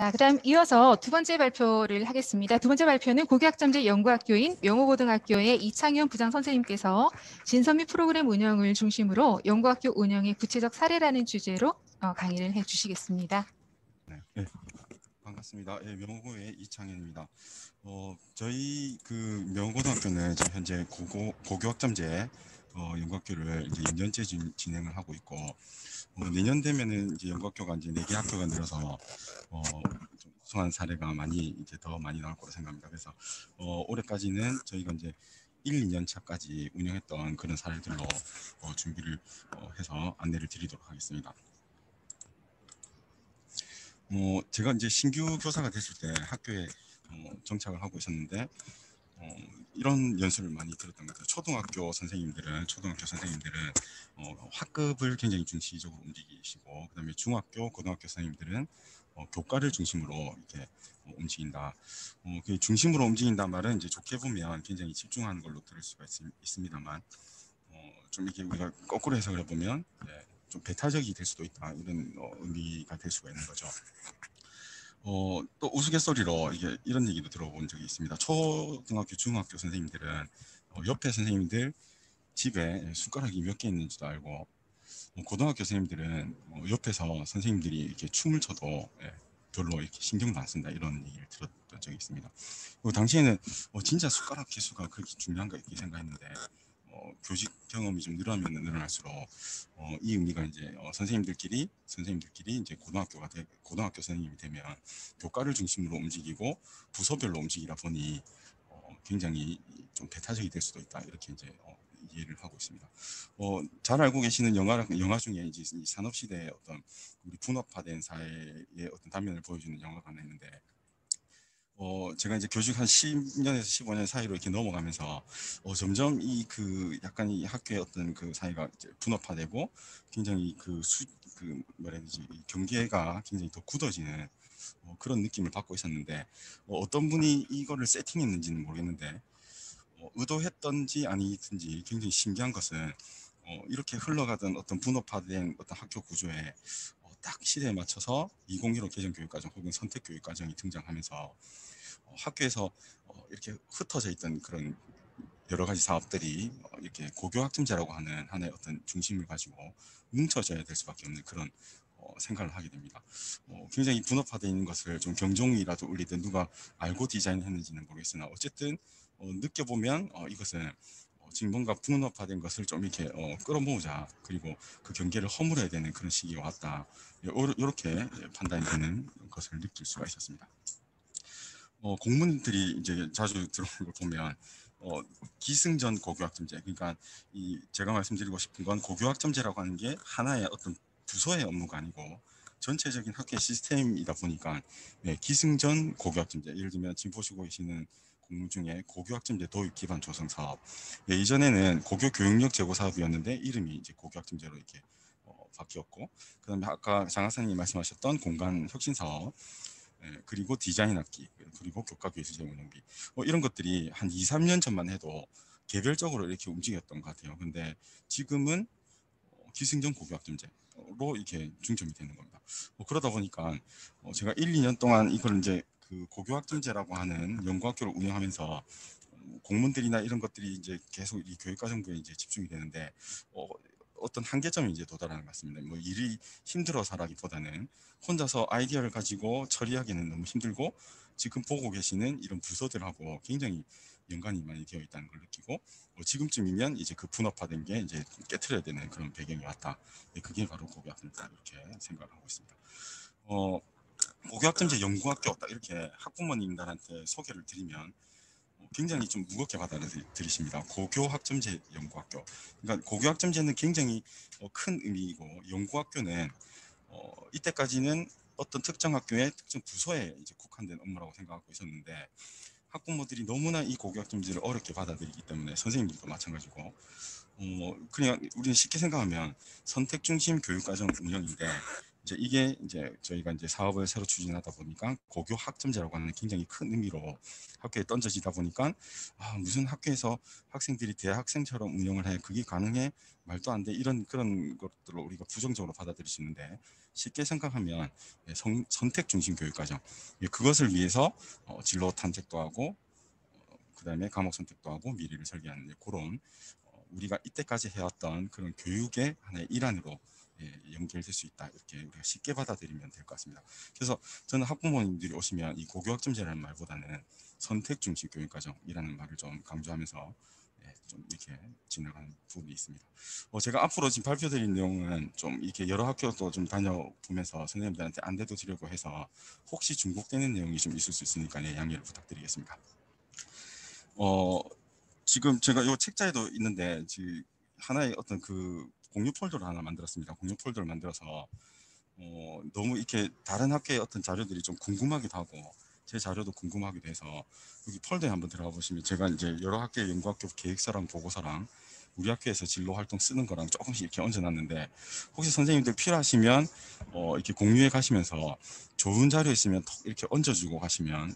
자, 그다음 이어서 두 번째 발표를 하겠습니다. 두 번째 발표는 고교학점제 연구학교인 명호고등학교의 이창현 부장 선생님께서 진선미 프로그램 운영을 중심으로 연구학교 운영의 구체적 사례라는 주제로 강의를 해주시겠습니다. 네, 반갑습니다. 예, 명호고의 이창현입니다. 저희 그 명호고등학교는 지금 현재 고교학점제 연구학교를 이제 2년째 진행을 하고 있고, 내년 되면은 이제 연구학교가 이제 4개 학교가 늘어서 좀 우수한 사례가 이제 더 많이 나올 거로 생각합니다. 그래서 올해까지는 저희가 이제 1, 2년 차까지 운영했던 그런 사례들로 준비를 해서 안내를 드리도록 하겠습니다. 제가 이제 신규 교사가 됐을 때 학교에 정착을 하고 있었는데 이런 연수를 많이 들었던 것 같아요. 초등학교 선생님들은 학급을 굉장히 중시적으로 움직이시고, 그다음에 중학교, 고등학교 선생님들은 교과를 중심으로 이렇게 움직인다. 그 중심으로 움직인다 말은 이제 좋게 보면 굉장히 집중하는 걸로 들을 수가 있습니다만, 좀 이렇게 우리가 거꾸로 해석을 해보면 좀 배타적이 될 수도 있다, 이런 의미가 될 수가 있는 거죠. 또 우스갯소리로 이런 얘기도 들어본 적이 있습니다. 초등학교, 중학교 선생님들은 옆에 선생님들 집에 숟가락이 몇 개 있는지도 알고, 고등학교 선생님들은 옆에서 선생님들이 이렇게 춤을 춰도 별로 이렇게 신경도 안 쓴다, 이런 얘기를 들었던 적이 있습니다. 그리고 당시에는 진짜 숟가락 개수가 그렇게 중요한가 이렇게 생각했는데, 교직 경험이 좀 늘어나면 늘어날수록 이 의미가 이제 선생님들끼리 이제 고등학교 선생님이 되면 교과를 중심으로 움직이고 부서별로 움직이다 보니 굉장히 좀 배타적이 될 수도 있다, 이렇게 이제 이해를 하고 있습니다. 잘 알고 계시는 영화 중에 이제 이 산업 시대의 어떤 우리 분업화된 사회의 어떤 단면을 보여주는 영화가 하나 있는데, 제가 이제 교직 한 10년에서 15년 사이로 이렇게 넘어가면서 점점 약간 이 학교의 어떤 그 사이가 이제 분업화되고 굉장히 뭐라 해야 되지, 이 경계가 굉장히 더 굳어지는 그런 느낌을 받고 있었는데, 어떤 분이 이거를 세팅했는지는 모르겠는데 의도했던지 아니든지 굉장히 신기한 것은 이렇게 흘러가던 어떤 분업화된 어떤 학교 구조에 딱 시대에 맞춰서 2015 개정교육과정 혹은 선택교육과정이 등장하면서 학교에서 이렇게 흩어져 있던 그런 여러 가지 사업들이 이렇게 고교학점제라고 하는 하나의 어떤 중심을 가지고 뭉쳐져야 될 수밖에 없는 그런 생각을 하게 됩니다. 굉장히 분업화되어 있는 것을 좀 경종이라도 울리든 누가 알고 디자인했는지는 모르겠으나 어쨌든 느껴보면 이것은 지금 뭔가 분업화된 것을 좀 이렇게 끌어모으자, 그리고 그 경계를 허물어야 되는 그런 시기가 왔다, 이렇게 판단이 되는 것을 느낄 수가 있었습니다. 공문들이 이제 자주 들어오는 걸 보면 기승전 고교학점제, 그러니까 제가 말씀드리고 싶은 건 고교학점제라고 하는 게 하나의 어떤 부서의 업무가 아니고 전체적인 학교의 시스템이다 보니까 기승전 고교학점제, 예를 들면 지금 보시고 계시는 공문 중에 고교학점제 도입 기반 조성 사업, 이전에는 고교 교육력 제고 사업이었는데 이름이 이제 고교학점제로 이렇게 바뀌었고, 그다음에 아까 장 학사님이 말씀하셨던 공간 혁신 사업, 그리고 디자인 학기, 그리고 교과 교수제 운영비, 이런 것들이 한 2, 3년 전만 해도 개별적으로 이렇게 움직였던 것 같아요. 근데 지금은 기승전 고교학점제로 이렇게 중점이 되는 겁니다. 그러다 보니까 제가 1, 2년 동안 이걸 이제 그 고교학점제라고 하는 연구학교를 운영하면서 공문들이나 이런 것들이 이제 계속 이 교육과정부에 이제 집중이 되는데 어떤 한계점이 이제 도달하는 것 같습니다. 뭐 일이 힘들어서라기보다는 혼자서 아이디어를 가지고 처리하기는 너무 힘들고, 지금 보고 계시는 이런 부서들하고 굉장히 연관이 많이 되어 있다는 걸 느끼고, 지금쯤이면 이제 그 분업화된 게 이제 깨트려야 되는 그런 배경이 왔다. 그게 바로 고교학점제다, 이렇게 생각을 하고 있습니다. 고교학점제 연구학교 딱 이렇게 학부모님들한테 소개를 드리면 굉장히 좀 무겁게 받아들이십니다. 고교학점제 연구학교. 그러니까 고교학점제는 굉장히 큰 의미이고, 연구학교는 이때까지는 어떤 특정 학교의 특정 부서에 이제 국한된 업무라고 생각하고 있었는데, 학부모들이 너무나 이 고교학점제를 어렵게 받아들이기 때문에 선생님들도 마찬가지고, 그냥 우리는 쉽게 생각하면 선택 중심 교육과정 운영인데 이제 이게 이제 저희가 이제 사업을 새로 추진하다 보니까 고교 학점제라고 하는 굉장히 큰 의미로 학교에 던져지다 보니까 무슨 학교에서 학생들이 대학생처럼 운영을 해 그게 가능해 말도 안 돼 이런 그런 것들을 우리가 부정적으로 받아들일 수 있는데 쉽게 생각하면 선택 중심 교육 과정 그것을 위해서 진로 탐색도 하고 그다음에 과목 선택도 하고 미래를 설계하는 그런 우리가 이때까지 해왔던 그런 교육의 하나의 일환으로 연결될 수 있다 이렇게 우리가 쉽게 받아들이면 될 것 같습니다. 그래서 저는 학부모님들이 오시면 이 고교학점제라는 말보다는 선택 중심 교육과정이라는 말을 좀 강조하면서 좀 이렇게 진행하는 부분이 있습니다. 제가 앞으로 지금 발표드린 내용은 좀 이렇게 여러 학교도 좀 다녀보면서 선생님들한테 안내도 드리고 해서 혹시 중복되는 내용이 좀 있을 수 있으니까 양해를 부탁드리겠습니다. 지금 제가 이 책자에도 있는데 지금 하나의 어떤 그 공유 폴더를 하나 만들었습니다. 공유 폴더를 만들어서 너무 이렇게 다른 학교의 어떤 자료들이 좀 궁금하기도 하고 제 자료도 궁금하기도 해서 여기 폴더에 한번 들어가 보시면 제가 이제 여러 학교의 연구학교 계획서랑 보고서랑 우리 학교에서 진로 활동 쓰는 거랑 조금씩 이렇게 얹어놨는데 혹시 선생님들 필요하시면 이렇게 공유해 가시면서 좋은 자료 있으면 톡 이렇게 얹어주고 가시면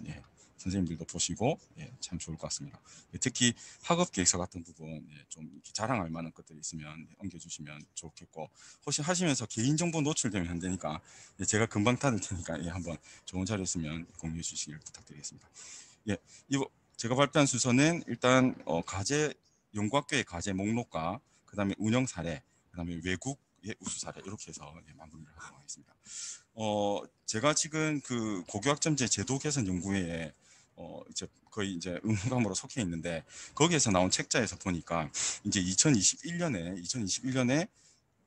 선생님들도 보시고 참 좋을 것 같습니다. 특히 학업 계획서 같은 부분 좀 이렇게 자랑할 만한 것들이 있으면 옮겨주시면 좋겠고 혹시 하시면서 개인정보 노출되면 안 되니까 제가 금방 닫을 테니까 한번 좋은 자료 있으면 공유해 주시길 부탁드리겠습니다. 이거 제가 발표한 순서는 일단 과제 연구학교의 과제 목록과 그다음에 운영 사례, 그다음에 외국의 우수 사례 이렇게 해서 마무리를 하도록 하겠습니다. 제가 지금 그 고교학점제 제도 개선 연구회에 이제 거의 이제 의무감으로 속해 있는데 거기에서 나온 책자에서 보니까 이제 2021년에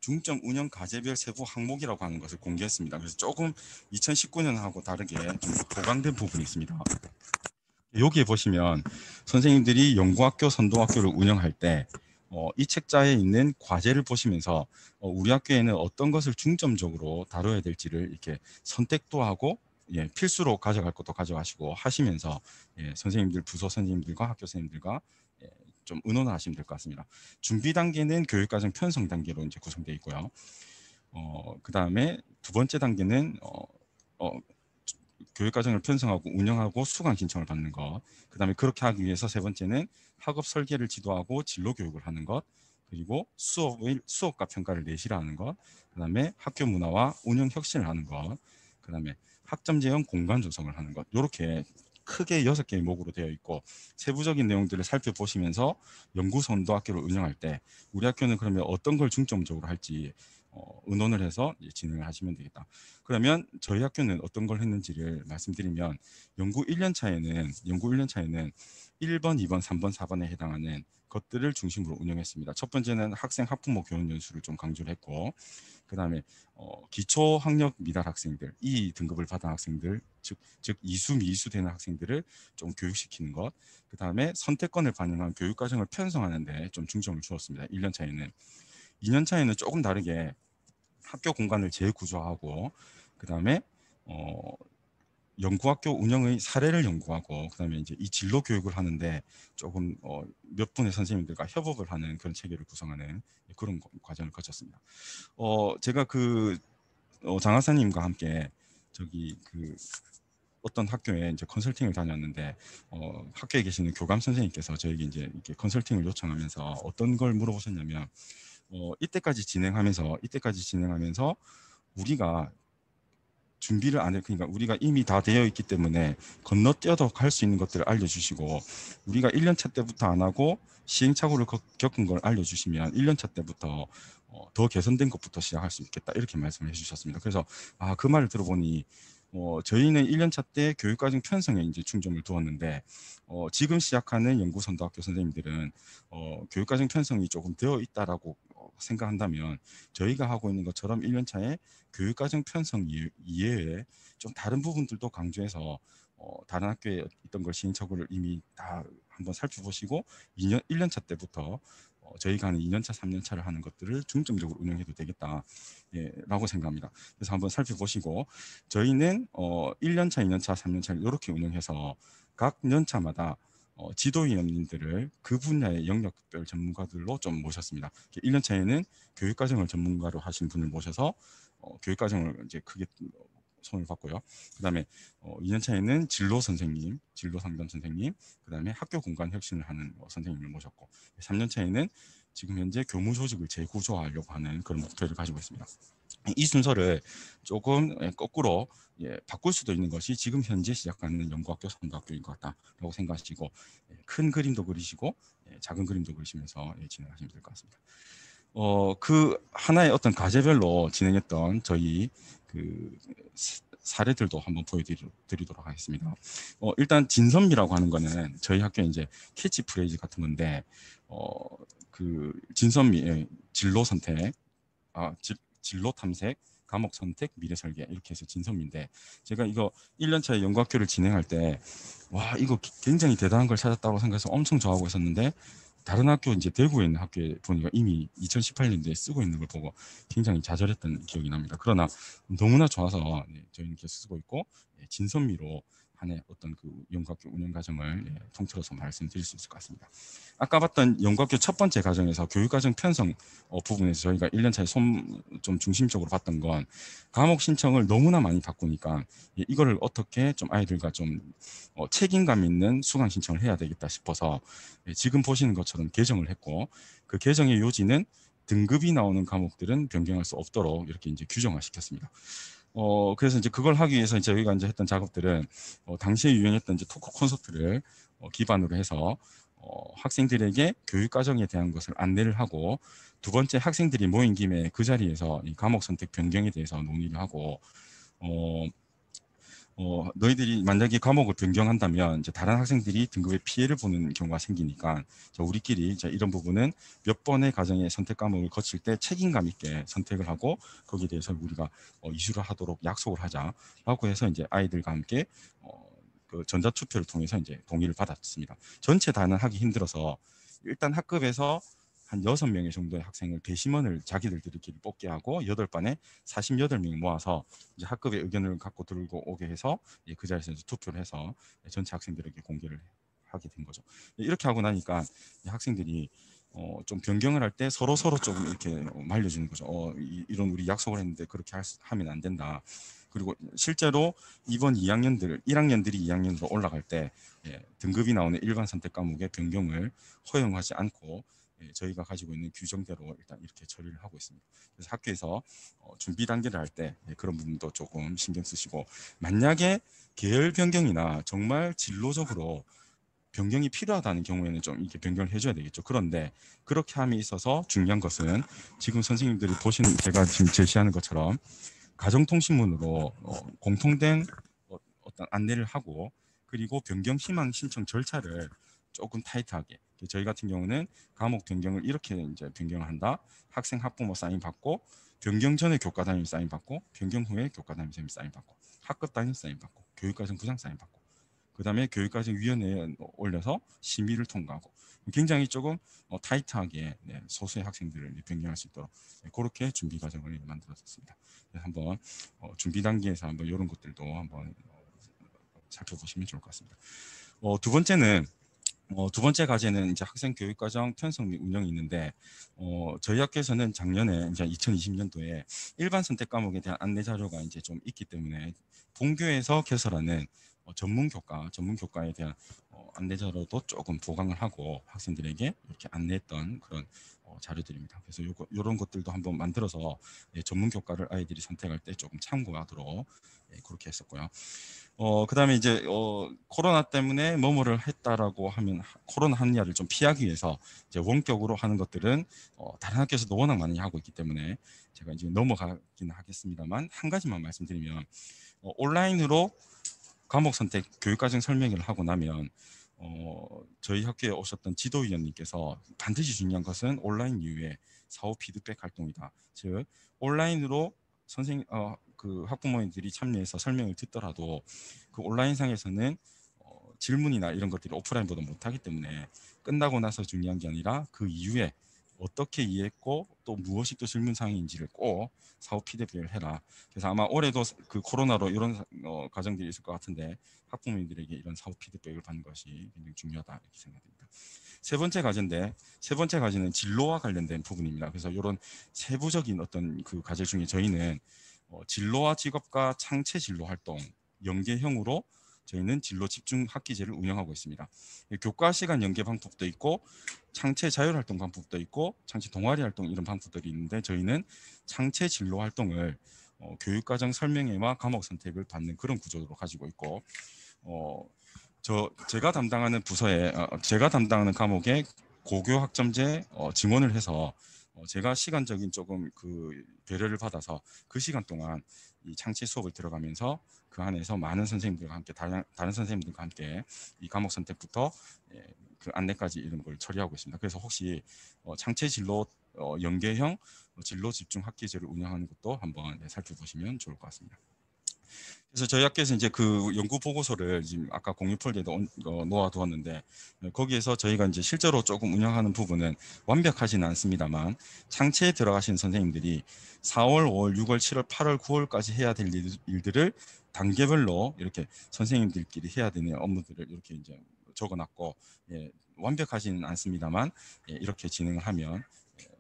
중점 운영 과제별 세부 항목이라고 하는 것을 공개했습니다. 그래서 조금 2019년하고 다르게 좀 보강된 부분이 있습니다. 여기에 보시면 선생님들이 연구학교, 선도학교를 운영할 때 이 책자에 있는 과제를 보시면서 우리 학교에는 어떤 것을 중점적으로 다뤄야 될지를 이렇게 선택도 하고 필수로 가져갈 것도 가져가시고 하시면서 선생님들, 부서 선생님들과 학교 선생님들과 좀 의논을 하시면 될 것 같습니다. 준비 단계는 교육과정 편성 단계로 이제 구성되어 있고요. 그 다음에 두 번째 단계는 교육과정을 편성하고 운영하고 수강 신청을 받는 것. 그 다음에 그렇게 하기 위해서 세 번째는 학업 설계를 지도하고 진로 교육을 하는 것. 그리고 수업과 평가를 내실화 하는 것. 그 다음에 학교 문화와 운영 혁신을 하는 것. 그 다음에 학점제형 공간 조성을 하는 것. 이렇게 크게 6개의 목으로 되어 있고 세부적인 내용들을 살펴보시면서 연구선도 학교를 운영할 때 우리 학교는 그러면 어떤 걸 중점적으로 할지 의논을 해서 진행을 하시면 되겠다. 그러면 저희 학교는 어떤 걸 했는지를 말씀드리면 연구 1년 차에는 1번, 2번, 3번, 4번에 해당하는 것들을 중심으로 운영했습니다. 첫 번째는 학생 학부모 교원 연수를 좀 강조를 했고 그다음에 기초 학력 미달 학생들, 이 등급을 받은 학생들, 즉 이수 미이수 되는 학생들을 좀 교육시키는 것. 그다음에 선택권을 반영한 교육 과정을 편성하는 데 좀 중점을 주었습니다. 1년 차에는. 2년 차에는 조금 다르게 학교 공간을 재구조하고 그다음에 연구학교 운영의 사례를 연구하고 그다음에 이제 이 진로 교육을 하는데 조금 몇 분의 선생님들과 협업을 하는 그런 체계를 구성하는 그런 과정을 거쳤습니다. 제가 그 장하사님과 함께 저기 그 어떤 학교에 이제 컨설팅을 다녔는데 학교에 계시는 교감 선생님께서 저에게 이제 이렇게 컨설팅을 요청하면서 어떤 걸 물어보셨냐면 이때까지 진행하면서 우리가 준비를 안 해. 그러니까 우리가 이미 다 되어 있기 때문에 건너뛰어도 갈 수 있는 것들을 알려주시고 우리가 1년차 때부터 안 하고 시행착오를 겪은 걸 알려주시면 1년차 때부터 더 개선된 것부터 시작할 수 있겠다 이렇게 말씀을 해주셨습니다. 그래서 그 말을 들어보니 저희는 1년차 때 교육과정 편성에 이제 중점을 두었는데 지금 시작하는 연구선도학교 선생님들은 교육과정 편성이 조금 되어 있다라고 생각한다면 저희가 하고 있는 것처럼 1년차에 교육과정 편성 이외에 좀 다른 부분들도 강조해서 다른 학교에 있던 걸 시행착오를 이미 다 한번 살펴보시고 1년차 때부터 저희가 하는 2년차, 3년차를 하는 것들을 중점적으로 운영해도 되겠다 라고 생각합니다. 그래서 한번 살펴보시고 저희는 1년차, 2년차, 3년차를 이렇게 운영해서 각 년차마다 지도위원님들을 그 분야의 영역별 전문가들로 좀 모셨습니다. 1년차에는 교육과정을 전문가로 하신 분을 모셔서 교육 과정을 이제 크게 손을 봤고요. 그다음에 2년 차에는 진로 선생님, 진로 상담 선생님, 그다음에 학교 공간 혁신을 하는 선생님을 모셨고, 3년 차에는 지금 현재 교무 조직을 재구조하려고 하는 그런 목표를 가지고 있습니다. 이 순서를 조금 거꾸로 바꿀 수도 있는 것이 지금 현재 시작하는 연구학교, 선도학교인 것 같다라고 생각하시고 큰 그림도 그리시고 작은 그림도 그리시면서 진행하시면 될 것 같습니다. 그 하나의 어떤 과제별로 진행했던 저희 그 사례들도 한번 보여드리도록 하겠습니다. 일단 진선미라고 하는 거는 저희 학교에 이제 캐치프레이즈 같은 건데, 그 진선미 진로 선택, 진로 탐색, 과목 선택, 미래 설계 이렇게 해서 진선미인데, 제가 이거 1년 차에 연구학교를 진행할 때 와 이거 굉장히 대단한 걸 찾았다고 생각해서 엄청 좋아하고 있었는데, 다른 학교 이제 대구에 있는 학교에 보니까 이미 2018년도에 쓰고 있는 걸 보고 굉장히 좌절했던 기억이 납니다. 그러나 너무나 좋아서 저희는 계속 쓰고 있고, 진선미로 한해 어떤 그 연구학교 운영 과정을 통틀어서 말씀드릴 수 있을 것 같습니다. 아까 봤던 연구학교 첫 번째 과정에서 교육과정 편성 부분에서 저희가 1년 차에 좀 중심적으로 봤던 건 과목 신청을 너무나 많이 바꾸니까 이거를 어떻게 좀 아이들과 좀 책임감 있는 수강 신청을 해야 되겠다 싶어서 지금 보시는 것처럼 개정을 했고, 그 개정의 요지는 등급이 나오는 과목들은 변경할 수 없도록 이렇게 이제 규정화 시켰습니다. 그래서 이제 그걸 하기 위해서 저희가 이제 했던 작업들은 당시에 유행했던 이제 토크 콘서트를 기반으로 해서 학생들에게 교육 과정에 대한 것을 안내를 하고, 두 번째 학생들이 모인 김에 그 자리에서 이 과목 선택 변경에 대해서 논의를 하고, 너희들이 만약에 과목을 변경한다면 이제 다른 학생들이 등급에 피해를 보는 경우가 생기니까 우리끼리 이제 이런 부분은 몇 번의 과정의 선택 과목을 거칠 때 책임감 있게 선택을 하고 거기에 대해서 우리가 이수를 하도록 약속을 하자라고 해서 이제 아이들과 함께 그 전자투표를 통해서 이제 동의를 받았습니다. 전체 다는 하기 힘들어서 일단 학급에서 한 6명의 정도의 학생을 배심원을 자기들끼리 뽑게 하고 8반에 48명 모아서 이제 학급의 의견을 갖고 들고 오게 해서 그 자리에서 이제 투표를 해서 전체 학생들에게 공개를 하게 된 거죠. 이렇게 하고 나니까 학생들이 좀 변경을 할 때 서로 조금 이렇게 말려주는 거죠. 이런 우리 약속을 했는데 그렇게 하면 안 된다. 그리고 실제로 이번 1학년들이 2학년으로 올라갈 때 등급이 나오는 일반 선택 과목의 변경을 허용하지 않고 저희가 가지고 있는 규정대로 일단 이렇게 처리를 하고 있습니다. 그래서 학교에서 준비 단계를 할 때 그런 부분도 조금 신경 쓰시고, 만약에 계열 변경이나 정말 진로적으로 변경이 필요하다는 경우에는 좀 이렇게 변경을 해줘야 되겠죠. 그런데 그렇게 함에 있어서 중요한 것은 지금 선생님들이 보시는 제가 지금 제시하는 것처럼 가정통신문으로 공통된 어떤 안내를 하고, 그리고 변경 희망 신청 절차를 조금 타이트하게, 저희 같은 경우는 과목 변경을 이렇게 이제 변경을 한다. 학생 학부모 사인 받고, 변경 전에 교과 담임 사인 받고, 변경 후에 교과 담임 선생님 사인 받고, 학급 담임 사인 받고, 교육과정 부장 사인 받고, 그다음에 교육과정위원회에 올려서 심의를 통과하고, 굉장히 조금 타이트하게 소수의 학생들을 변경할 수 있도록 그렇게 준비 과정을 만들었습니다. 한번 준비 단계에서 한번 이런 것들도 한번 살펴보시면 좋을 것 같습니다. 두 번째 과제는 이제 학생 교육과정 편성 및 운영이 있는데, 저희 학교에서는 작년에 이제 2020년도에 일반 선택 과목에 대한 안내 자료가 이제 좀 있기 때문에 본교에서 개설하는 전문 교과에 대한 안내 자료도 조금 보강을 하고 학생들에게 이렇게 안내했던 그런 자료들입니다. 그래서 이런 것들도 한번 만들어서 전문 교과를 아이들이 선택할 때 조금 참고하도록 그렇게 했었고요. 그다음에 이제 코로나 때문에 뭐뭐를 했다라고 하면 코로나 합리화를 좀 피하기 위해서 이제 원격으로 하는 것들은 다른 학교에서도 워낙 많이 하고 있기 때문에 제가 이제 넘어가긴 하겠습니다만, 한 가지만 말씀드리면 온라인으로 과목 선택 교육과정 설명회를 하고 나면 저희 학교에 오셨던 지도위원님께서 반드시 중요한 것은 온라인 이후에 사후 피드백 활동이다. 즉 온라인으로 그 학부모님들이 참여해서 설명을 듣더라도 그 온라인상에서는 질문이나 이런 것들이 오프라인보다 못하기 때문에 끝나고 나서 중요한 게 아니라 그 이후에 어떻게 이해했고 또 무엇이 또 질문 사항인지를 꼭 사후 피드백을 해라. 그래서 아마 올해도 그 코로나로 이런 과정들이 있을 것 같은데 학부모님들에게 이런 사후 피드백을 받는 것이 굉장히 중요하다 이렇게 생각됩니다. 세 번째 과제는 진로와 관련된 부분입니다. 그래서 이런 세부적인 어떤 그 과제 중에 저희는 진로와 직업과 창체 진로 활동 연계형으로 저희는 진로 집중 학기제를 운영하고 있습니다. 교과 시간 연계 방법도 있고 창체 자율 활동 방법도 있고 창체 동아리 활동 이런 방법들이 있는데 저희는 창체 진로 활동을 교육과정 설명회와 과목 선택을 받는 그런 구조로 가지고 있고 제가 담당하는 부서에 제가 담당하는 과목에 고교 학점제 증원을 해서 제가 시간적인 조금 그 배려를 받아서 그 시간 동안 이 창체 수업을 들어가면서 그 안에서 많은 선생님들과 함께 다른 선생님들과 함께 이 과목 선택부터 그 안내까지 이런 걸 처리하고 있습니다. 그래서 혹시 창체 진로 연계형 진로 집중 학기제를 운영하는 것도 한번 살펴보시면 좋을 것 같습니다. 그래서 저희 학교에서 이제 그 연구 보고서를 지금 아까 공유 폴더에도 놓아두었는데 거기에서 저희가 이제 실제로 조금 운영하는 부분은 완벽하지는 않습니다만 창체에 들어가신 선생님들이 4월, 5월, 6월, 7월, 8월, 9월까지 해야 될 일들을 단계별로 이렇게 선생님들끼리 해야 되는 업무들을 이렇게 이제 적어놨고 완벽하지는 않습니다만 이렇게 진행을 하면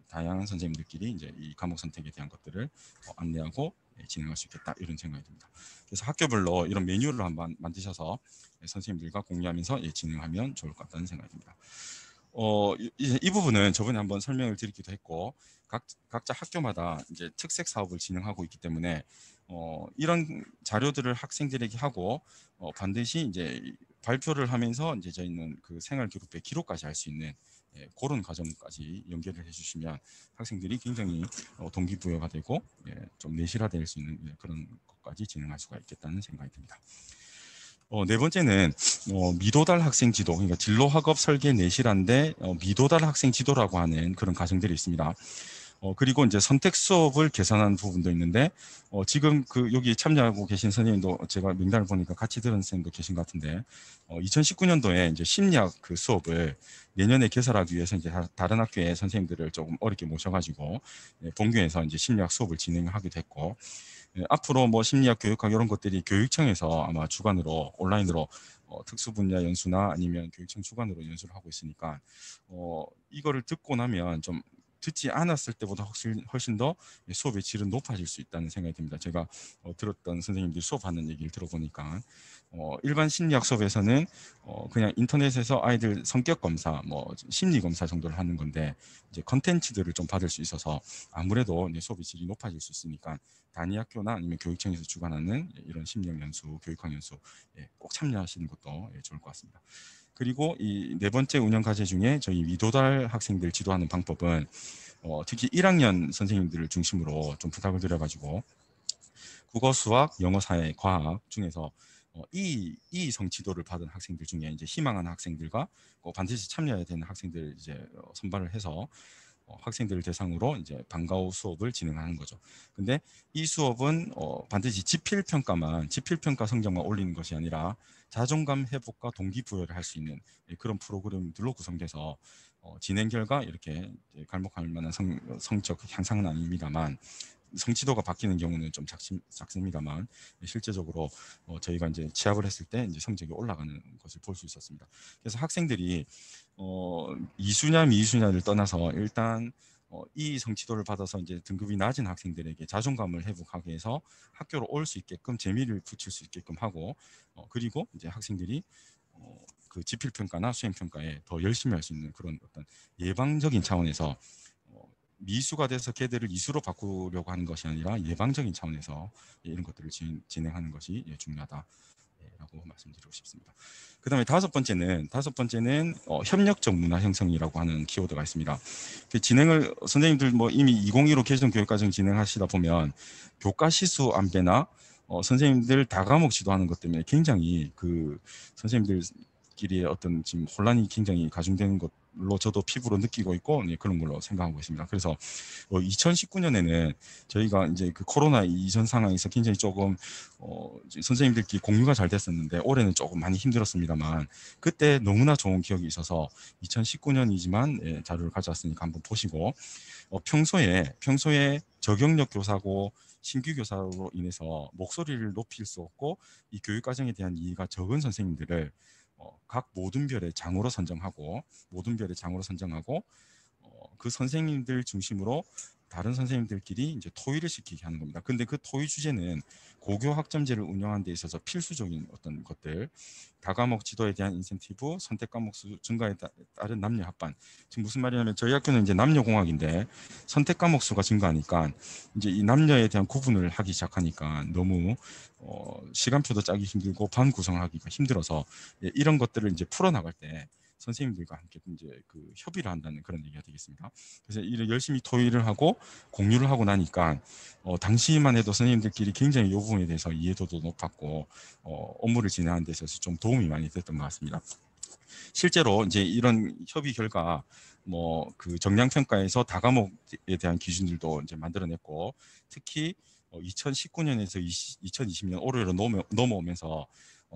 다양한 선생님들끼리 이제 이 과목 선택에 대한 것들을 안내하고 진행할 수 있겠다 이런 생각이 듭니다. 그래서 학교별로 이런 메뉴를 한번 만드셔서 선생님들과 공유하면서 진행하면 좋을 것 같다는 생각이 듭니다. 이 부분은 저번에 한번 설명을 드리기도 했고 각자 학교마다 이제 특색 사업을 진행하고 있기 때문에 이런 자료들을 학생들에게 하고 반드시 이제 발표를 하면서 이제 저희는 그 생활 기록부에 기록까지 할 수 있는 그런 과정까지 연결을 해주시면 학생들이 굉장히 동기부여가 되고 좀 내실화될 수 있는 그런 것까지 진행할 수가 있겠다는 생각이 듭니다. 네 번째는 미도달 학생 지도, 그러니까 진로 학업 설계 내실화인데 미도달 학생 지도라고 하는 그런 과정들이 있습니다. 그리고 이제 선택 수업을 개선하는 부분도 있는데 지금 그 여기 참여하고 계신 선생님도 제가 명단을 보니까 같이 들은 선생님도 계신 것 같은데 2019년도에 이제 심리학 그 수업을 내년에 개설하기 위해서 이제 다른 학교의 선생님들을 조금 어렵게 모셔가지고 본교에서 이제 심리학 수업을 진행하기도 했고 앞으로 뭐 심리학 교육학 이런 것들이 교육청에서 아마 주관으로 온라인으로 특수 분야 연수나 아니면 교육청 주관으로 연수를 하고 있으니까 이거를 듣고 나면 좀 듣지 않았을 때보다 훨씬 더 수업의 질은 높아질 수 있다는 생각이 듭니다. 제가 들었던 선생님들이 수업하는 얘기를 들어보니까 일반 심리학 수업에서는 그냥 인터넷에서 아이들 성격 검사, 뭐 심리 검사 정도를 하는 건데 이제 컨텐츠들을 좀 받을 수 있어서 아무래도 수업의 질이 높아질 수 있으니까 단위 학교나 아니면 교육청에서 주관하는 이런 심리학 연수, 교육학 연수 꼭 참여하시는 것도 좋을 것 같습니다. 그리고 이 네 번째 운영 과제 중에 저희 미도달 학생들 지도하는 방법은 특히 1학년 선생님들을 중심으로 좀 부탁을 드려가지고 국어, 수학, 영어, 사회, 과학 중에서 이성 지도를 받은 학생들 중에 이제 희망하는 학생들과 반드시 참여해야 되는 학생들 이제 선발을 해서 학생들을 대상으로 이제 방과 후 수업을 진행하는 거죠. 근데 이 수업은 반드시 지필평가 성적만 올리는 것이 아니라 자존감 회복과 동기부여를 할 수 있는 그런 프로그램들로 구성돼서 진행 결과 이렇게 갈목할 만한 성적 향상은 아닙니다만 성취도가 바뀌는 경우는 좀 작습니다만 실제적으로 저희가 이제 취합을 했을 때 이제 성적이 올라가는 것을 볼 수 있었습니다. 그래서 학생들이 이수냐 미수냐를 떠나서 일단 이 성취도를 받아서 이제 등급이 낮은 학생들에게 자존감을 회복하게 해서 학교로 올 수 있게끔 재미를 붙일 수 있게끔 하고 그리고 이제 학생들이 그 지필평가나 수행평가에 더 열심히 할 수 있는 그런 어떤 예방적인 차원에서 미수가 돼서 걔들을 이수로 바꾸려고 하는 것이 아니라 예방적인 차원에서 이런 것들을 진행하는 것이 중요하다라고 말씀드리고 싶습니다. 그다음에 다섯 번째는 협력적 문화 형성이라고 하는 키워드가 있습니다. 그 진행을 선생님들 뭐 이미 2015 개정 교육과정 진행하시다 보면 교과 시수 안배나 선생님들 다과목 지도하는 것 때문에 굉장히 그 선생님들끼리의 어떤 지금 혼란이 굉장히 가중되는 것로 저도 피부로 느끼고 있고 그런 걸로 생각하고 있습니다. 그래서 2019년에는 저희가 이제 그 코로나 이전 상황에서 굉장히 조금 선생님들끼리 공유가 잘 됐었는데 올해는 조금 많이 힘들었습니다만 그때 너무나 좋은 기억이 있어서 2019년이지만 자료를 가져왔으니까 한번 보시고 평소에 저경력 교사고 신규 교사로 인해서 목소리를 높일 수 없고 이 교육 과정에 대한 이해가 적은 선생님들을 각 모든 별의 장으로 선정하고 그 선생님들 중심으로 다른 선생님들끼리 이제 토의를 시키게 하는 겁니다. 근데 그 토의 주제는 고교 학점제를 운영하는 데 있어서 필수적인 어떤 것들, 다과목 지도에 대한 인센티브, 선택 과목 수 증가에 따른 남녀 합반. 지금 무슨 말이냐면 저희 학교는 이제 남녀공학인데 선택 과목 수가 증가하니까 이제 이 남녀에 대한 구분을 하기 시작하니까 너무 시간표도 짜기 힘들고 반 구성을 하기가 힘들어서 이런 것들을 이제 풀어나갈 때 선생님들과 함께 이제 그 협의를 한다는 그런 얘기가 되겠습니다. 그래서 이를 열심히 토의를 하고 공유를 하고 나니까 당시만 해도 선생님들끼리 굉장히 이 부분에 대해서 이해도도 높았고 업무를 진행하는 데 있어서 좀 도움이 많이 됐던 것 같습니다. 실제로 이제 이런 협의 결과 뭐 그 정량 평가에서 다과목에 대한 기준들도 이제 만들어냈고 특히 2019년에서 2020년 올해로 넘어오면서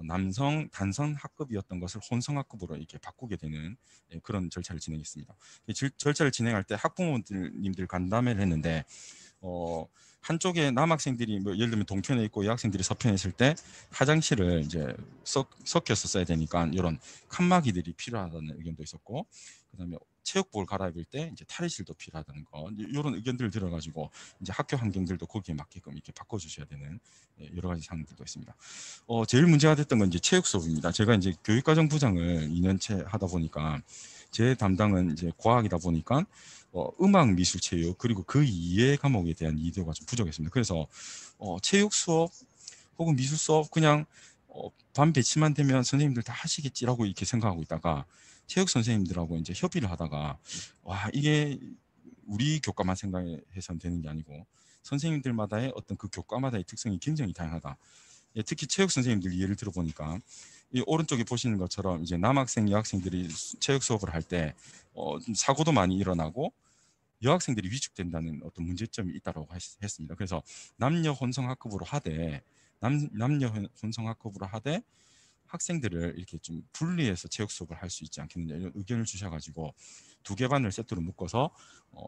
남성 단선 학급이었던 것을 혼성 학급으로 이렇게 바꾸게 되는 그런 절차를 진행했습니다. 절차를 진행할 때 학부모님들 간담회를 했는데 한쪽에 남학생들이 뭐 예를 들면 동편에 있고 여학생들이 서편에 있을 때 화장실을 이제 섞여서 써야 되니까 이런 칸막이들이 필요하다는 의견도 있었고, 그다음에 체육복을 갈아입을 때 이제 탈의실도 필요하다는 거, 이런 의견들을 들어가지고 이제 학교 환경들도 거기에 맞게끔 이렇게 바꿔주셔야 되는 여러 가지 사항들도 있습니다. 제일 문제가 됐던 건 이제 체육 수업입니다. 제가 이제 교육과정부장을 2년째 하다 보니까 제 담당은 이제 과학이다 보니까 음악, 미술, 체육 그리고 그 이외의 과목에 대한 이해도가 좀 부족했습니다. 그래서 체육 수업 혹은 미술 수업 그냥 반 배치만 되면 선생님들 다 하시겠지라고 이렇게 생각하고 있다가 체육 선생님들하고 이제 협의를 하다가 와 이게 우리 교과만 생각해서는 되는 게 아니고 선생님들마다의 어떤 그 교과마다의 특성이 굉장히 다양하다. 특히 체육 선생님들 예를 들어보니까 이 오른쪽에 보시는 것처럼 이제 남학생, 여학생들이 체육 수업을 할 때 사고도 많이 일어나고 여학생들이 위축된다는 어떤 문제점이 있다고 했습니다. 그래서 남녀 혼성 학급으로 하되 남녀 혼성 학급으로 하되 학생들을 이렇게 좀 분리해서 체육 수업을 할 수 있지 않겠느냐 이런 의견을 주셔가지고 두 개 반을 세트로 묶어서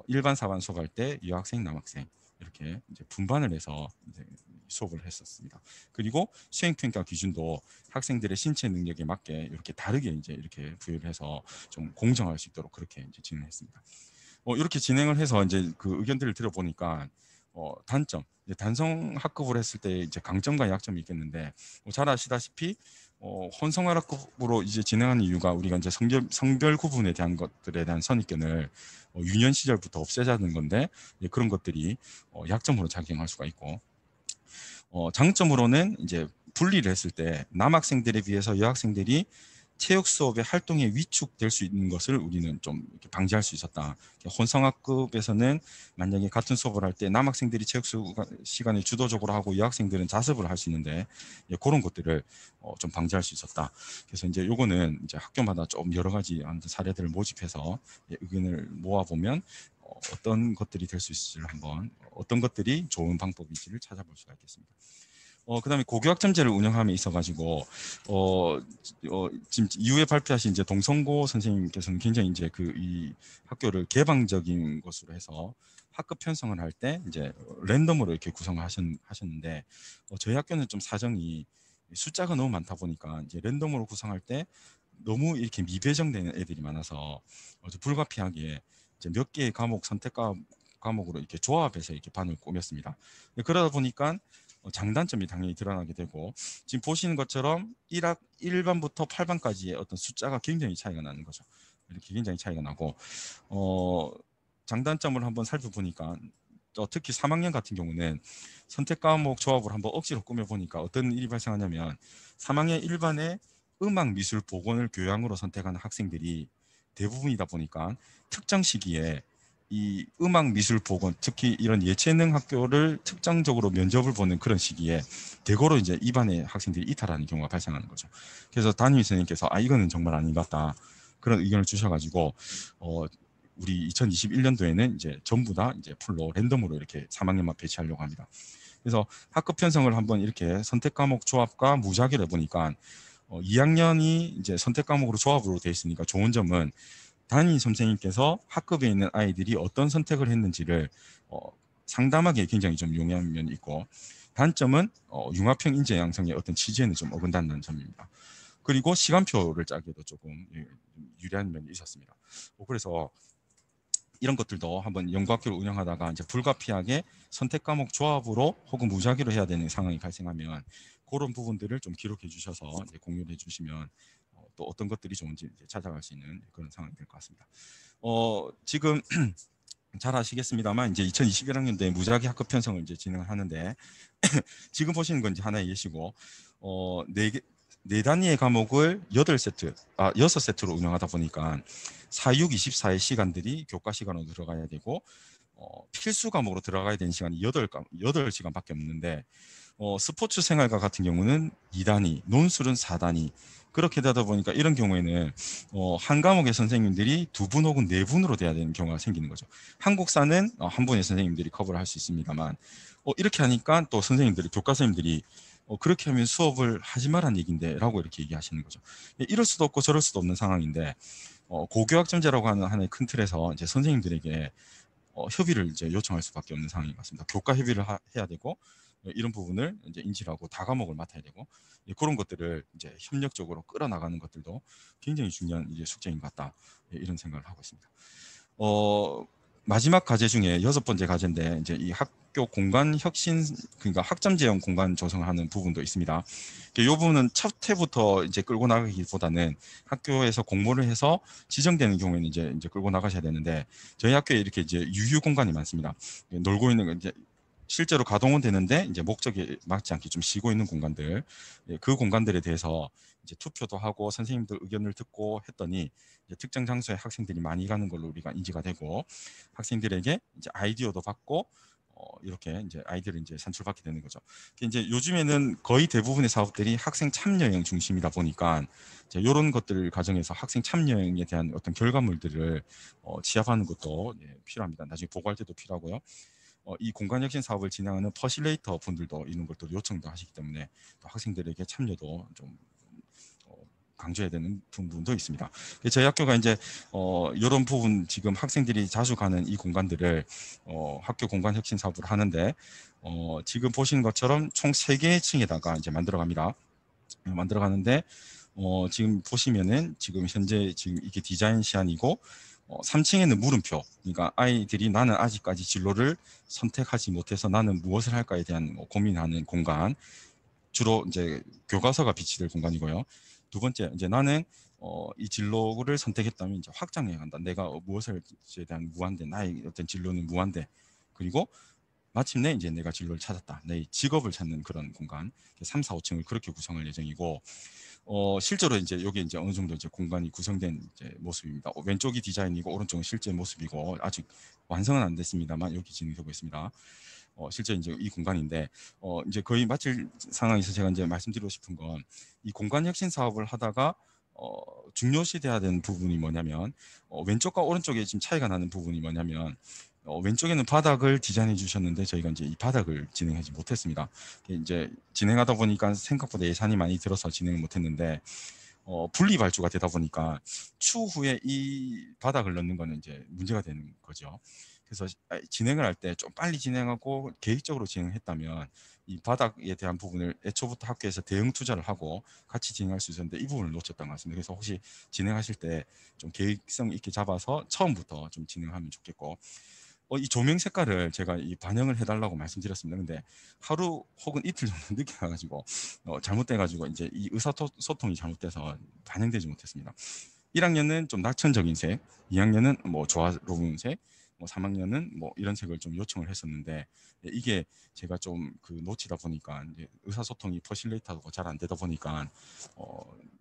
일반 4반 수업할 때 여학생, 남학생 이렇게 이제 분반을 해서 이제 수업을 했었습니다. 그리고 수행평가 기준도 학생들의 신체 능력에 맞게 이렇게 다르게 이제 이렇게 부여를 해서 좀 공정할 수 있도록 그렇게 이제 진행했습니다. 이렇게 진행을 해서 이제 그 의견들을 들어보니까 단점, 단성 학급으로 했을 때 이제 강점과 약점이 있겠는데 잘 아시다시피 혼성학급으로 이제 진행하는 이유가 우리가 이제 성별 구분에 대한 것들에 대한 선입견을 유년 시절부터 없애자는 건데 그런 것들이 약점으로 작용할 수가 있고 장점으로는 이제 분리를 했을 때 남학생들에 비해서 여학생들이 체육 수업의 활동에 위축될 수 있는 것을 우리는 좀 이렇게 방지할 수 있었다. 혼성학급에서는 만약에 같은 수업을 할 때 남학생들이 체육 시간을 주도적으로 하고 여학생들은 자습을 할 수 있는데 그런 것들을 좀 방지할 수 있었다. 그래서 이제 요거는 이제 학교마다 좀 여러 가지 사례들을 모집해서 의견을 모아보면 어떤 것들이 될 수 있을지를 한번 어떤 것들이 좋은 방법인지를 찾아볼 수가 있겠습니다. 그다음에 고교학점제를 운영함에 있어가지고 지금 이후에 발표하신 이제 동성고 선생님께서는 굉장히 이제 그 이 학교를 개방적인 것으로 해서 학급 편성을 할 때 이제 랜덤으로 이렇게 구성을 하셨는데 저희 학교는 좀 사정이 숫자가 너무 많다 보니까 이제 랜덤으로 구성할 때 너무 이렇게 미배정되는 애들이 많아서 불가피하게 이제 몇 개의 과목 선택 과목으로 이렇게 조합해서 이렇게 반을 꾸몄습니다. 그러다 보니까 장단점이 당연히 드러나게 되고 지금 보시는 것처럼 1반부터 8반까지의 어떤 숫자가 굉장히 차이가 나는 거죠. 이렇게 굉장히 차이가 나고 장단점을 한번 살펴보니까 특히 3학년 같은 경우는 선택 과목 조합을 한번 억지로 꾸며보니까 어떤 일이 발생하냐면 3학년 1반에 음악, 미술, 보건을 교양으로 선택하는 학생들이 대부분이다 보니까 특정 시기에 이 음악, 미술, 보건 특히 이런 예체능 학교를 특정적으로 면접을 보는 그런 시기에 대거로 이제 입안의 학생들이 이탈하는 경우가 발생하는 거죠. 그래서 담임 선생님께서 이거는 정말 아닌 것 같다 그런 의견을 주셔가지고 우리 2021년도에는 이제 전부 다 이제 풀로 랜덤으로 이렇게 3학년만 배치하려고 합니다. 그래서 학급 편성을 한번 이렇게 선택 과목 조합과 무작위를 해보니까 2학년이 이제 선택 과목으로 조합으로 돼 있으니까 좋은 점은 담임 선생님께서 학급에 있는 아이들이 어떤 선택을 했는지를 상담하기에 굉장히 좀 용이한 면이 있고 단점은 융합형 인재 양성의 어떤 취지에는 좀 어긋난다는 점입니다. 그리고 시간표를 짜기에도 조금 유리한 면이 있었습니다. 그래서 이런 것들도 한번 연구학교를 운영하다가 이제 불가피하게 선택 과목 조합으로 혹은 무작위로 해야 되는 상황이 발생하면 그런 부분들을 좀 기록해 주셔서 이제 공유를 해 주시면 또 어떤 것들이 좋은지 이제 찾아갈 수 있는 그런 상황이 될 것 같습니다. 지금 잘 아시겠습니다만 이제 2021학년도에 무작위 학급 편성을 이제 진행을 하는데 지금 보시는 건 이제 하나의 예시고 네 단위의 과목을 6세트로 운영하다 보니까 4, 6, 24의 시간들이 교과 시간으로 들어가야 되고 필수 과목으로 들어가야 되는 시간이 8시간밖에 없는데 스포츠 생활과 같은 경우는 2단위, 논술은 4단위 그렇게 되다 보니까 이런 경우에는 한 과목의 선생님들이 2분 혹은 4분으로 돼야 되는 경우가 생기는 거죠. 한국사는 한 분의 선생님들이 커버를 할 수 있습니다만 이렇게 하니까 또 교과 선생님들이 그렇게 하면 수업을 하지 말란 얘긴데 라고 이렇게 얘기하시는 거죠. 이럴 수도 없고 저럴 수도 없는 상황인데 고교학점제라고 하는 하나의 큰 틀에서 이제 선생님들에게 협의를 이제 요청할 수밖에 없는 상황인 것 같습니다. 교과 협의를 해야 되고 이런 부분을 이제 인지를 하고 다 과목을 맡아야 되고 그런 것들을 이제 협력적으로 끌어나가는 것들도 굉장히 중요한 이제 숙제인 것 같다 이런 생각을 하고 있습니다. 마지막 과제 중에 6번째 과제인데 이제 이 학교 공간 혁신 그러니까 학점제형 공간 조성을 하는 부분도 있습니다. 이 부분은 첫 해부터 이제 끌고 나가기보다는 학교에서 공모를 해서 지정되는 경우에는 이제 끌고 나가셔야 되는데 저희 학교에 이렇게 이제 유휴 공간이 많습니다. 놀고 있는 이제 실제로 가동은 되는데 이제 목적에 맞지 않게 좀 쉬고 있는 공간들 그 공간들에 대해서 이제 투표도 하고 선생님들 의견을 듣고 했더니 이제 특정 장소에 학생들이 많이 가는 걸로 우리가 인지가 되고 학생들에게 이제 아이디어도 받고 이렇게 이제 아이디어를 이제 산출받게 되는 거죠. 이제 요즘에는 거의 대부분의 사업들이 학생 참여형 중심이다 보니까 이런 것들을 가정해서 학생 참여형에 대한 어떤 결과물들을 취합하는 것도 필요합니다. 나중에 보고할 때도 필요하고요. 이 공간혁신 사업을 진행하는 퍼실레이터 분들도 이런 것도 요청도 하시기 때문에 또 학생들에게 참여도 좀 강조해야 되는 부분도 있습니다. 저희 학교가 이제 이런 부분 지금 학생들이 자주 가는 이 공간들을 학교 공간혁신 사업을 하는데 지금 보시는 것처럼 총 3개의 층에다가 이제 만들어갑니다. 만들어가는데 지금 보시면은 지금 현재 지금 이게 디자인 시안이고 3층에는 물음표, 그러니까 아이들이 나는 아직까지 진로를 선택하지 못해서 나는 무엇을 할까에 대한 고민하는 공간, 주로 이제 교과서가 비치될 공간이고요. 두 번째, 이제 나는 이 진로를 선택했다면 이제 확장해 간다. 내가 무엇에 대한 무한대, 나의 어떤 진로는 무한대. 그리고 마침내 이제 내가 진로를 찾았다. 내 직업을 찾는 그런 공간. 3, 4, 5층을 그렇게 구성할 예정이고 실제로 이제 여기 이제 어느 정도 이제 공간이 구성된 이제 모습입니다. 왼쪽이 디자인이고 오른쪽은 실제 모습이고 아직 완성은 안 됐습니다만 여기 진행되고 있습니다. 실제 이제 이 공간인데 이제 거의 마칠 상황에서 제가 이제 말씀드리고 싶은 건 이 공간 혁신 사업을 하다가 중요시돼야 되는 부분이 뭐냐면 왼쪽과 오른쪽에 지금 차이가 나는 부분이 뭐냐면 왼쪽에는 바닥을 디자인해 주셨는데 저희가 이제 이 바닥을 진행하지 못했습니다. 이제 진행하다 보니까 생각보다 예산이 많이 들어서 진행을 못했는데 분리 발주가 되다 보니까 추후에 이 바닥을 넣는 거는 이제 문제가 되는 거죠. 그래서 진행을 할 때 좀 빨리 진행하고 계획적으로 진행했다면 이 바닥에 대한 부분을 애초부터 학교에서 대응 투자를 하고 같이 진행할 수 있었는데 이 부분을 놓쳤던 것 같습니다. 그래서 혹시 진행하실 때 좀 계획성 있게 잡아서 처음부터 좀 진행하면 좋겠고 이 조명 색깔을 제가 이 반영을 해달라고 말씀드렸습니다. 근데 하루 혹은 이틀 정도 늦게 가가지고 잘못돼가지고 이제 이 의사소통이 잘못돼서 반영되지 못했습니다. 1학년은 좀 낙천적인 색, 2학년은 뭐 조화로운 색, 뭐 3학년은 뭐 이런 색을 좀 요청을 했었는데 이게 제가 좀 그 놓치다 보니까 이제 의사소통이 퍼실레이터가 잘 안 되다 보니까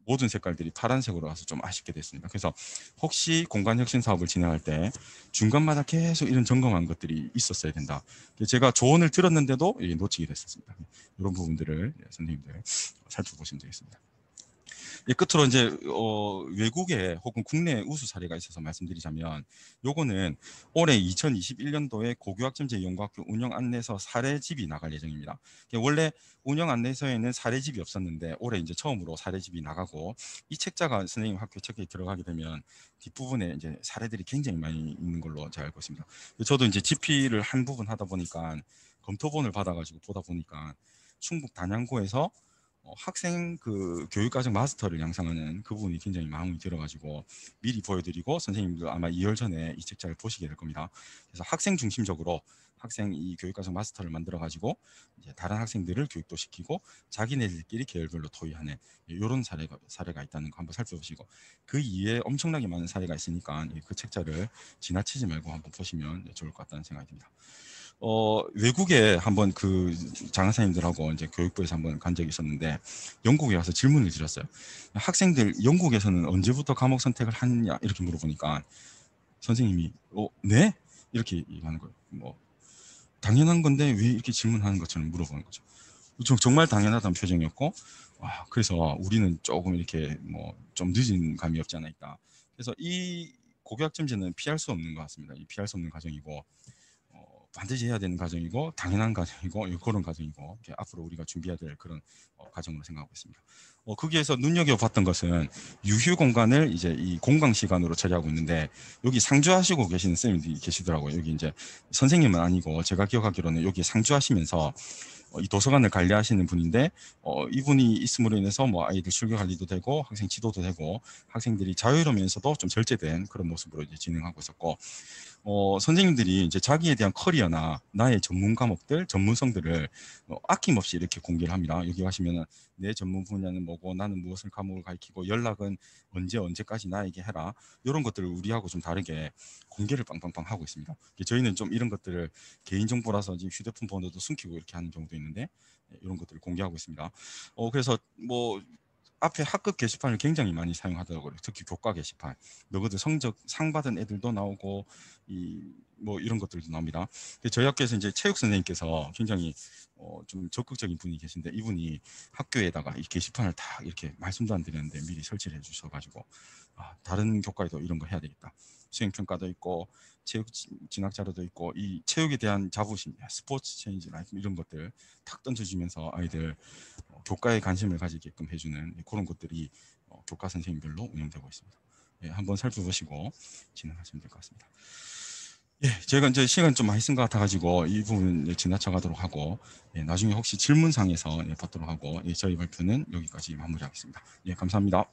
모든 색깔들이 파란색으로 와서 좀 아쉽게 됐습니다. 그래서 혹시 공간혁신 사업을 진행할 때 중간마다 계속 이런 점검한 것들이 있었어야 된다. 제가 조언을 들었는데도 놓치게 됐었습니다. 이런 부분들을 선생님들 살펴보시면 되겠습니다. 끝으로 이제 외국에 혹은 국내 우수 사례가 있어서 말씀드리자면 요거는 올해 2021년도에 고교학점제 연구학교 운영 안내서 사례집이 나갈 예정입니다. 원래 운영 안내서에는 사례집이 없었는데 올해 이제 처음으로 사례집이 나가고 이 책자가 선생님 학교 책에 들어가게 되면 뒷부분에 이제 사례들이 굉장히 많이 있는 걸로 제가 알고 있습니다. 저도 이제 집필을 한 부분 하다 보니까 검토본을 받아가지고 보다 보니까 충북 단양고에서 학생 그 교육과정 마스터를 양성하는 그 부분이 굉장히 마음이 들어가지고 미리 보여드리고 선생님도 아마 2월 전에 이 책자를 보시게 될 겁니다. 그래서 학생 중심적으로 학생 이 교육과정 마스터를 만들어 가지고 이제 다른 학생들을 교육도 시키고 자기네들끼리 계열별로 토의하는 이런 사례가 있다는 거 한번 살펴보시고 그 이외에 엄청나게 많은 사례가 있으니까 그 책자를 지나치지 말고 한번 보시면 좋을 것 같다는 생각이 듭니다. 외국에 한번 그 장사님들하고 이제 교육부에서 한번 간 적이 있었는데 영국에 가서 질문을 드렸어요. 학생들 영국에서는 언제부터 과목 선택을 하느냐 이렇게 물어보니까 선생님이 네? 이렇게 얘기하는 거예요. 뭐 당연한 건데 왜 이렇게 질문하는 것처럼 물어보는 거죠. 정말 당연하다는 표정이었고 그래서 우리는 조금 이렇게 뭐 좀 늦은 감이 없지 않아 있다. 그래서 이 고교학점제는 피할 수 없는 것 같습니다. 이 피할 수 없는 과정이고 반드시 해야 되는 과정이고 당연한 과정이고 그런 과정이고 앞으로 우리가 준비해야 될 그런 과정으로 생각하고 있습니다. 거기에서 눈여겨봤던 것은 유휴 공간을 이제 이 공강 시간으로 처리하고 있는데 여기 상주하시고 계시는 선생님들이 계시더라고요. 여기 이제 선생님은 아니고 제가 기억하기로는 여기 상주하시면서 이 도서관을 관리하시는 분인데 이분이 있음으로 인해서 뭐 아이들 출결 관리도 되고 학생 지도도 되고 학생들이 자유로우면서도 좀 절제된 그런 모습으로 이제 진행하고 있었고 선생님들이 이제 자기에 대한 커리어나 나의 전문 과목들, 전문성들을 아낌없이 이렇게 공개를 합니다. 여기 가시면은 내 전문 분야는 뭐고 나는 무엇을 과목을 가르치고 연락은 언제까지 나에게 해라. 이런 것들을 우리하고 좀 다르게 공개를 빵빵빵 하고 있습니다. 저희는 좀 이런 것들을 개인정보라서 지금 휴대폰 번호도 숨기고 이렇게 하는 경우도 있는데 이런 것들을 공개하고 있습니다. 그래서 뭐 앞에 학급 게시판을 굉장히 많이 사용하더라고요. 특히 교과 게시판. 너희들 성적 상 받은 애들도 나오고 뭐 이런 것들도 나옵니다. 저희 학교에서 이제 체육 선생님께서 굉장히 좀 적극적인 분이 계신데 이분이 학교에다가 이 게시판을 다 이렇게 말씀도 안 드렸는데 미리 설치를 해주셔가지고 다른 교과에도 이런 거 해야 되겠다. 수행평가도 있고 체육 진학 자료도 있고 이 체육에 대한 자부심, 스포츠 체인지 라이프 이런 것들 탁 던져주면서 아이들 교과에 관심을 가지게끔 해주는 그런 것들이 교과 선생님별로 운영되고 있습니다. 예, 한번 살펴보시고 진행하시면 될 것 같습니다. 예, 제가 이제 시간 좀 많이 쓴 것 같아가지고 이 부분 지나쳐가도록 하고 나중에 혹시 질문상에서 받도록 하고 저희 발표는 여기까지 마무리하겠습니다. 예, 감사합니다.